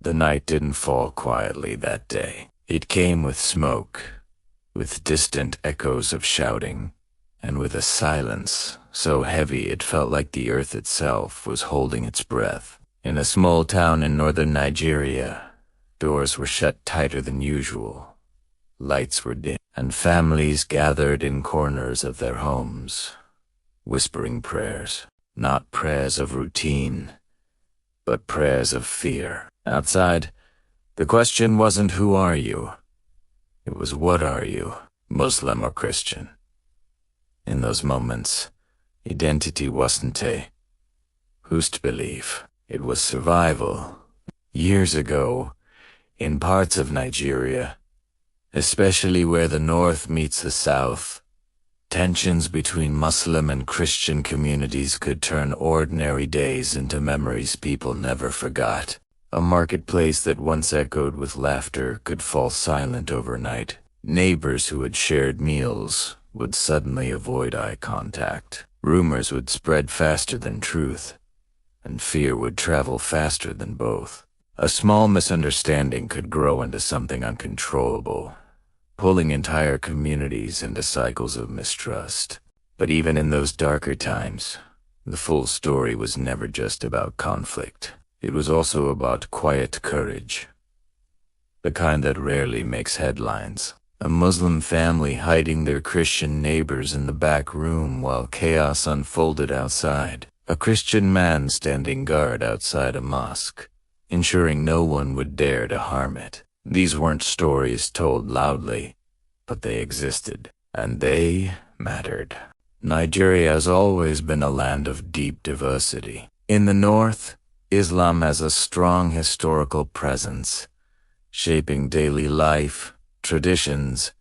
The night didn't fall quietly that day. It came with smoke, with distant echoes of shouting, and with a silence so heavy it felt like the earth itself was holding its breath. In a small town in northern Nigeria, doors were shut tighter than usual. Lights were dim, and families gathered in corners of their homes, whispering prayers. Not prayers of routine, but prayers of fear. Outside, the question wasn't who are you? It was what are you, Muslim or Christian? In those moments, identity wasn't a who's to believe. It was survival. Years ago, in parts of Nigeria, especially where the north meets the south, tensions between Muslim and Christian communities could turn ordinary days into memories people never forgot. A marketplace that once echoed with laughter could fall silent overnight. Neighbors who had shared meals would suddenly avoid eye contact. Rumors would spread faster than truth, and fear would travel faster than both. A small misunderstanding could grow into something uncontrollable, pulling entire communities into cycles of mistrust. But even in those darker times, the full story was never just about conflict. It was also about quiet courage, the kind that rarely makes headlines. A Muslim family hiding their Christian neighbors in the back room while chaos unfolded outside. A Christian man standing guard outside a mosque, ensuring no one would dare to harm it. These weren't stories told loudly, but they existed, and they mattered. Nigeria has always been a land of deep diversity. In the north, Islam has a strong historical presence, shaping daily life, traditions,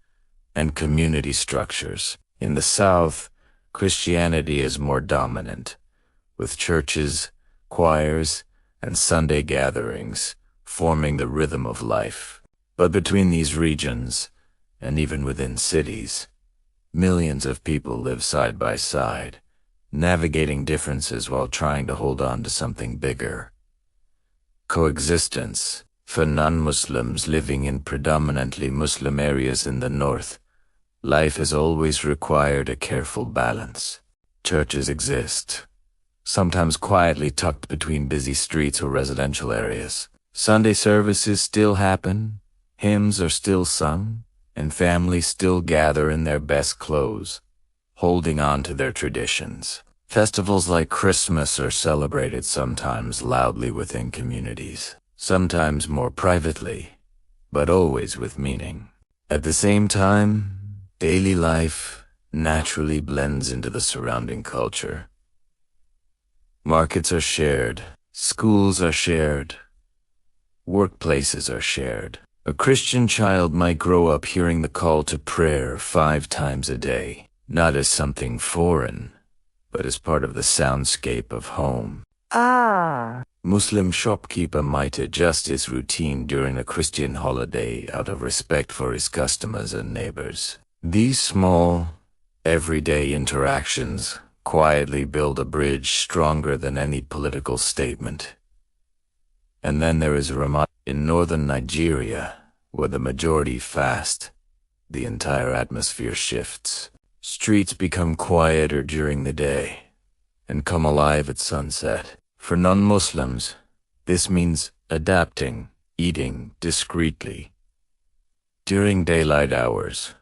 and community structures. In the south, Christianity is more dominant, with churches, choirs, and Sunday gatherings forming the rhythm of life. But between these regions, and even within cities, millions of people live side by side, navigating differences while trying to hold on to something bigger. Coexistence. For non-Muslims living in predominantly Muslim areas in the north, life has always required a careful balance. Churches exist, sometimes quietly tucked between busy streets or residential areas. Sunday services still happen, hymns are still sung, and families still gather in their best clothes, holding on to their traditions. Festivals like Christmas are celebrated sometimes loudly within communities, sometimes more privately, but always with meaning. At the same time, daily life naturally blends into the surrounding culture. Markets are shared, schools are shared, workplaces are shared. A Christian child might grow up hearing the call to prayer 5 times a day, not as something foreign, but as part of the soundscape of home. Muslim shopkeeper might adjust his routine during a Christian holiday out of respect for his customers and neighbors. These small, everyday interactions quietly build a bridge stronger than any political statement. And then there is Ramadan. In northern Nigeria, where the majority fast, the entire atmosphere shifts. Streets become quieter during the day and come alive at sunset. For non-Muslims, this means adapting, eating discreetly during daylight hours,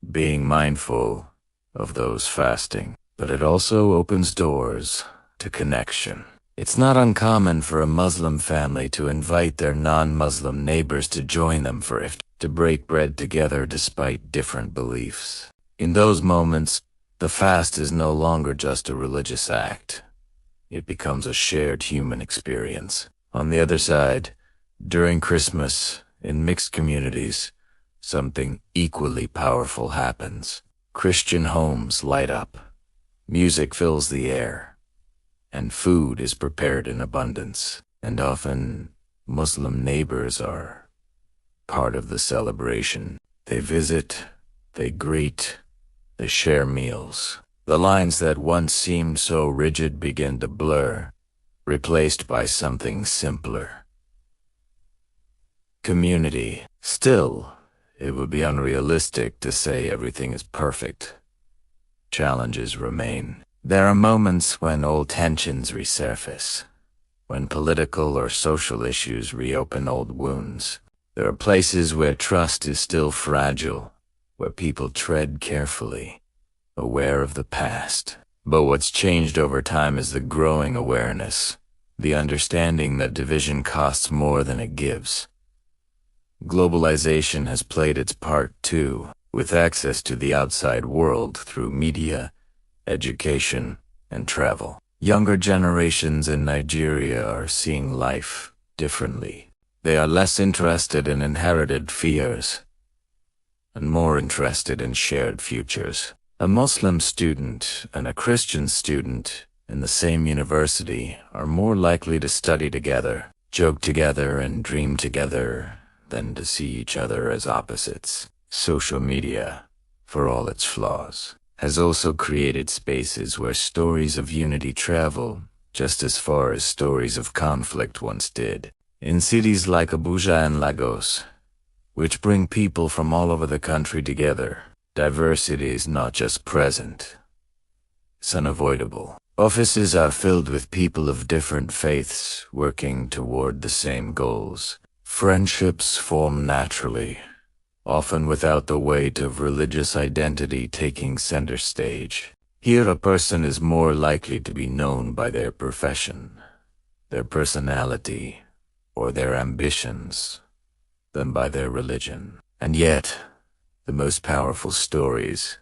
being mindful of those fasting. But it also opens doors to connection. It's not uncommon for a Muslim family to invite their non-Muslim neighbors to join them for iftar, to break bread together despite different beliefs. In those moments, the fast is no longer just a religious act. It becomes a shared human experience. On the other side, during Christmas, in mixed communities, something equally powerful happens. Christian homes light up, music fills the air, and food is prepared in abundance. And often, Muslim neighbors are part of the celebration. They visit, they greet, they share meals. The lines that once seemed so rigid begin to blur, replaced by something simpler. community. Still, it would be unrealistic to say everything is perfect. Challenges remain. There are moments when old tensions resurface, when political or social issues reopen old wounds. There are places where trust is still fragile, where people tread carefully, aware of the past. But what's changed over time is the growing awareness, the understanding that division costs more than it gives. Globalization has played its part too, with access to the outside world through media, education, and travel. Younger generations in Nigeria are seeing life differently. They are less interested in inherited fears and more interested in shared futures. A Muslim student and a Christian student in the same university are more likely to study together, joke together, and dream together than to see each other as opposites. Social media, for all its flaws, has also created spaces where stories of unity travel just as far as stories of conflict once did. In cities like Abuja and Lagos, which bring people from all over the country together, diversity is not just present, it's unavoidable. Offices are filled with people of different faiths working toward the same goals. Friendships form naturally, often without the weight of religious identity taking center stage. Here a person is more likely to be known by their profession, their personality, or their ambitions than by their religion. And yet, the most powerful stories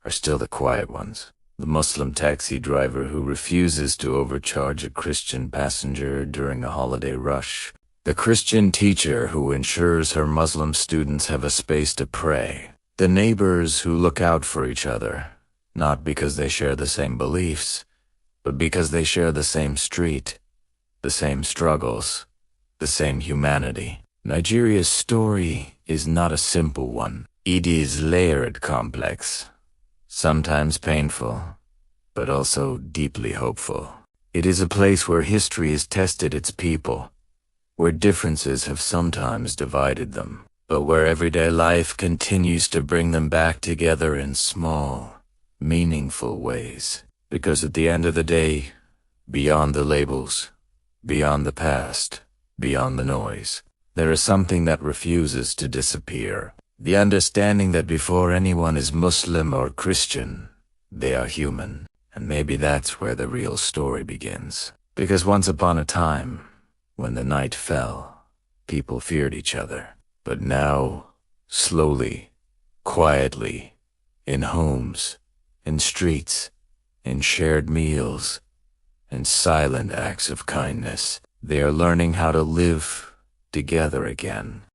are still the quiet ones. The Muslim taxi driver who refuses to overcharge a Christian passenger during a holiday rush. The Christian teacher who ensures her Muslim students have a space to pray. The neighbors who look out for each other, not because they share the same beliefs, but because they share the same street, the same struggles, the same humanity. Nigeria's story is not a simple one. It is layered, complex, sometimes painful, but also deeply hopeful. It is a place where history has tested its people, where differences have sometimes divided them, but where everyday life continues to bring them back together in small, meaningful ways. Because at the end of the day, beyond the labels, beyond the past, beyond the noise, there is something that refuses to disappear. The understanding that before anyone is Muslim or Christian, they are human. And maybe that's where the real story begins. Because once upon a time, when the night fell, people feared each other. But now, slowly, quietly, in homes, in streets, in shared meals, in silent acts of kindness, they are learning how to live together again.